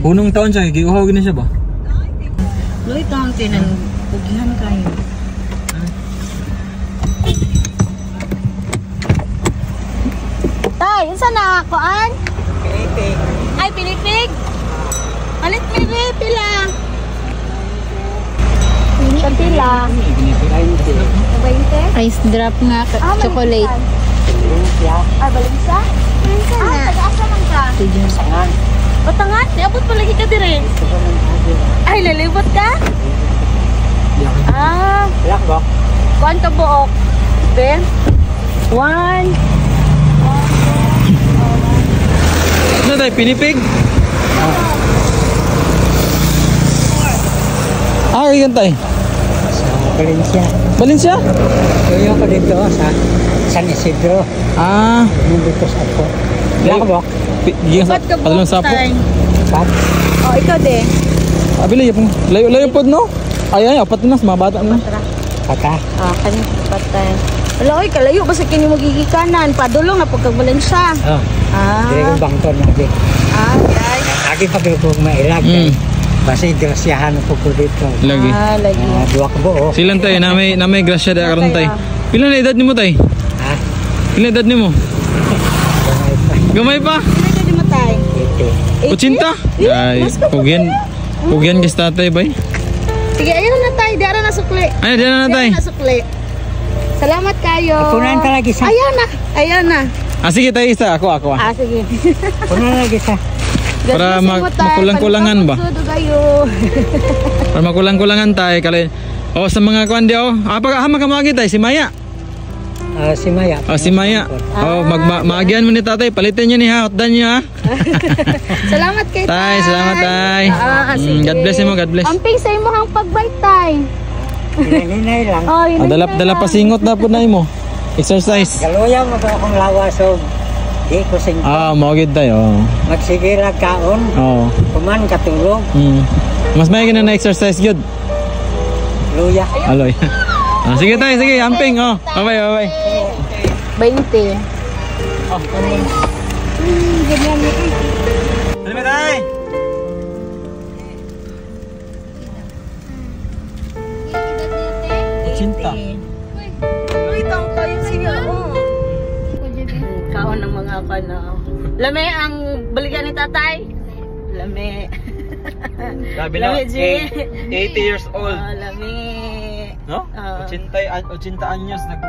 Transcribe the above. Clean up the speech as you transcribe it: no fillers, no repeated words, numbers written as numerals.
Punong taon siya, giuhaw gina siya ba? Loy taong tinan, pugihan kayo. Tay, isa na kuan? Pinipig. Ay, pinipig. Palit mili, pila. Pila. Pinipig. Ice drop nga, chocolate. Valencia. Ay, Valencia? Valencia na. Taga-asa man ka? Sangan. Batangan? Niabot pa lagi ka dire. Ay, lalibot ka? Ah. Yak ba? Kuan ka buok? Ben? 1. Ano tayo, pinipig? Ah, iyan tayo. Sa Valencia. Valencia? Tuyo ko dito sa San Isidro. Ah. Nandito sa ako. Yak ba? Ba't ka buok Padalong sapo. tayo? Pat? Oh, ikaw din. Abili, layo pod no? Ay, apat na, mga bata na. Pata? Ah, kanina patay. Wala, oy, kalayo ba sa kini magigikanan? Padulong na pagkagbalensya. Oh. Ah. Dire kong bangton na di. Ah, guys. Lagi pag ko mailag. Basta drasyahan ko po dito. Lagi. Ah, lagi. Dua ka buo. Silang tayo, na may grasya da karon tayo. Pila na edad nimo tayo? Ha? Pila edad nimo? Gamay pa? Pwede di matay. 80? Ay, pugyan kis tatay bay. Sige, ayun na tayo. Diara na sukli. Ay, diyan na tay. Diara na sukli. Salamat kayo. Punan ka lagi sa. Ayan na. Ayan na. Ah, sige tayo isa. Ako. Ah, sige. Punan lagi sa. Para makulang-kulangan ba? Para makulang-kulangan tayo. O, sa mga kuwan di o. Hama ka magi tayo, si Maya. Si Maya. Oh, si Maya. Oh, maagyan mo ni tatay. Palitin niyo ni ha. Hotdan niyo ha. Salamat kay tay. Tay, salamat tay. God bless mo, God bless. Amping sa imo hang pagbike tay. Hinay lang. Oh, yun. Dala pasingot na po na imo. Exercise. Galuya mo ba akong lawas o di ko sing. Ah, maugid tayo. Magsigira kaon. Oo. Kuman katulog. Mas may na exercise good. Luya. Aloy. Ah, sige tayo, sige, amping. Oh, bye-bye. 20. Oh, Ganyan ni. ano ba tayo? Cinta. Uy, tang kayo siya. Kaon ng mga kana. Lame ang balikan ni tatay. Lame. Sabi na, 80 years old. Lame. No? 80 anyos nag